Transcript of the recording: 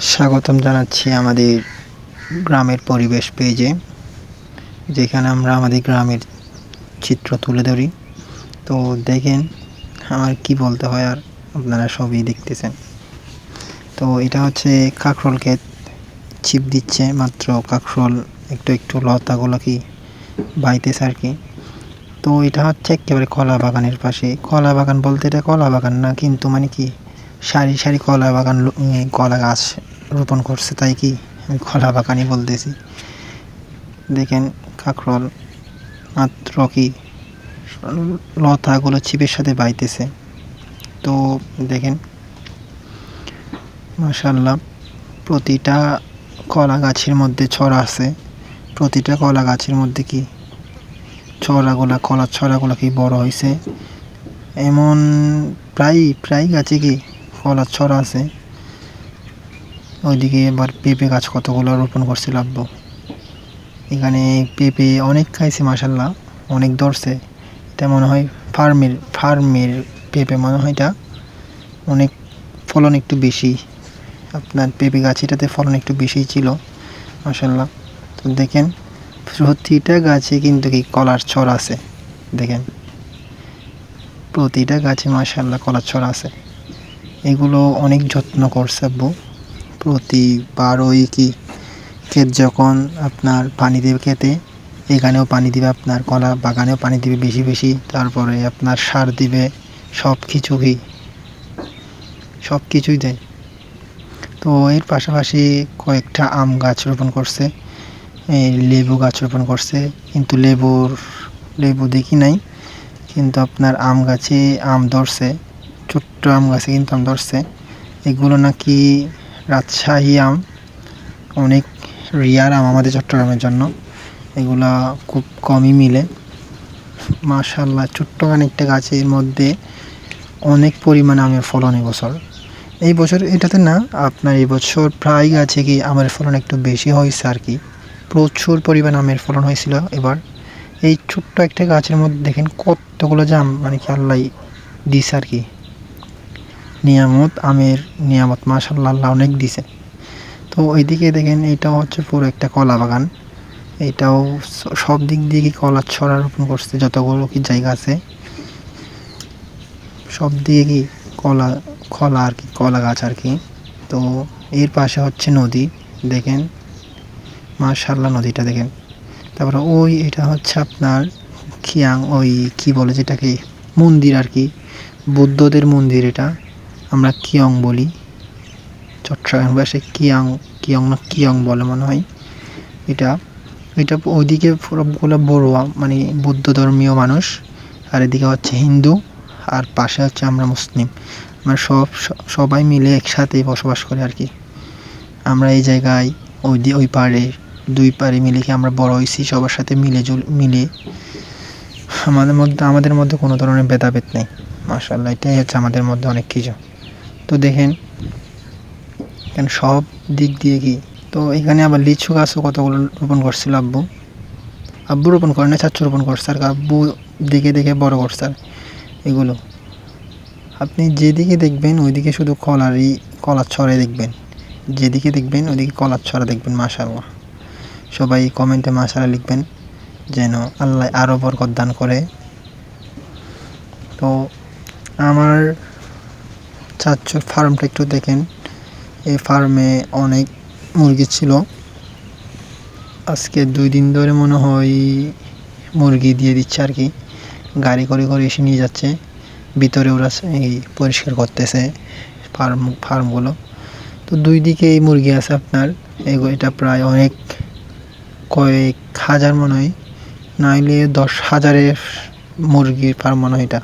স্বাগতম জানাচ্ছি আমাদের গ্রামের পরিবেশ পেজে, যেখানে আমরা আমাদের গ্রামের চিত্র তুলে ধরি। তো দেখেন, আমার কি বলতে হয় আর, আপনারা সবই দেখতেছেন। তো এটা হচ্ছে কাঁকরোল ক্ষেত, ছিপ দিচ্ছে মাত্র কাঁকরোল একটু একটু লতাগুলো কি বাইতেছে আর কি। তো এটা হচ্ছে একেবারে কলা বাগানের পাশে। কলা বাগান বলতে এটা কলা বাগান না, কিন্তু মানে কি সারি সারি কলা বাগান, কলা গাছ রোপণ করছে, তাই কি আমি কলা বাগানই বলতেছি। দেখেন কাঁকরোল মাত্র কি লতাগুলো ছিপের সাথে বাইতেছে। তো দেখেন মাশাআল্লাহ, প্রতিটা কলা গাছের মধ্যে ছড়া আছে। প্রতিটা কলা গাছের মধ্যে কি কলার ছড়াগুলো কি বড় হয়েছে। এমন প্রায় গাছে কি কলার ছড়া আছে। ওইদিকে এবার পেঁপে গাছ কতগুলো রোপণ করছিল আব্বু। এখানে পেঁপে অনেক খাইছে মাশাআল্লাহ, অনেক ধরছে। এটা মনে হয় ফার্মের পেঁপে মনে হয়। এটা অনেক ফলন একটু বেশি, আপনার পেঁপে গাছ এটাতে ফলন একটু বেশিই ছিল মাশাআল্লাহ। তো দেখেন প্রতিটা গাছে কিন্তু কি কলার ছড়া আছে। দেখেন প্রতিটা গাছে মাশাআল্লাহ কলার ছড়া আছে। এগুলো অনেক যত্ন করছে আব্বু। প্রতিবার ওই কি ক্ষেত যখন আপনার পানি দেবে খেতে, এখানেও পানি দিবে, আপনার কলা বাগানেও পানি দিবে বেশি বেশি, তারপরে আপনার সার দিবে, সব কিছুই দেয়। তো এর পাশাপাশি কয়েকটা আম গাছ রোপণ করছে, লেবু গাছ রোপণ করছে, কিন্তু লেবু দেখি নাই, কিন্তু আপনার আম গাছে আম ধরছে, ছোট্ট আম গাছে কিন্তু আম ধরছে। এগুলো নাকি রাজশাহী আম, অনেক রিয়ার আম আমাদের চট্টগ্রামের জন্য। এগুলা খুব কমই মিলে মাশাআল্লাহ। ছোট্ট খানিকটা গাছের মধ্যে অনেক পরিমাণ আমের ফলন এই বছর এটাতে না, আপনার এই বছর প্রায় গাছে কি আমের ফলন একটু বেশি হয়েছে আর কি। প্রচুর পরিমাণ আমের ফলন হয়েছিল এবার। এই ছোট্ট একটা গাছের মধ্যে দেখেন কতগুলো জাম, মানে কি আল্লাহ দিছে আর কি। আমের নিয়ামত মাশাআল্লাহ, আল্লাহ অনেক দিছে। তো ওইদিকে দেখেন এটাও হচ্ছে পুরো একটা কলা বাগান। এটাও সব দিক দিয়ে কি কলার ছড়া রোপণ করছে, যতগুলো কি জায়গা আছে সব দিকে কি কলা আর কি, কলা গাছ আর কি। তো এর পাশে হচ্ছে নদী, দেখেন মাশাআল্লাহ নদীটা দেখেন। তারপরে ওই এটা হচ্ছে আপনার খিয়াং, ওই কি বলে যেটাকে মন্দির আর কি, বুদ্ধদের মন্দির। এটা আমরা কিয়ং বলি, চট্টগ্রাম ভাষায় কিয়ং বলে মনে হয়। এটা ওইদিকে সবগুলো বড়ুয়া, মানে বৌদ্ধ ধর্মীয় মানুষ, আর এদিকে হচ্ছে হিন্দু, আর পাশে হচ্ছে আমরা মুসলিম। আমরা সবাই মিলে একসাথেই বসবাস করি আর কি। আমরা এই জায়গায় ওই পাড়ে দুই পাড়ে মিলে কি আমরা বড় হয়েছি, সবার সাথে মিলে আমাদের মধ্যে কোনো ধরনের ভেদাভেদ নেই মাশাআল্লাহ। এটাই হচ্ছে আমাদের মধ্যে অনেক কিছু। তো দেখেন এখানে সব দিক দিয়ে কি। তো এখানে আবার লিচু গাছও কতগুলো রোপণ করছিল আব্বু রোপণ করে না, চাচু রোপণ করছে আর আব্বু দেখে দেখে বড় করছে আর এগুলো। আপনি যেদিকে দেখবেন ওইদিকে শুধু কলার ছড়াই দেখবেন, যেদিকে দেখবেন ওইদিকে কলার ছড়া দেখবেন মাশাআল্লাহ। সবাই কমেন্টে মাশাআল্লাহ লিখবেন, যেন আল্লাহ আরও বরকত দান করে। তো আমার চাচুর ফার্মটা একটু দেখেন। এই ফার্মে অনেক মুরগি ছিল। আজকে 2 দিন ধরে মনে হয় মুরগি দিয়ে দিচ্ছে আর কি। গাড়ি করে এসে নিয়ে যাচ্ছে, ভিতরে ওরা এই পরিষ্কার করতেছে ফার্মগুলো। তো 2 দিকে এই মুরগি আছে আপনার। এটা প্রায় অনেক কয়েক হাজার মনে হয়, নাইলে 10,000-এর মুরগির ফার্ম মনে হয় এটা।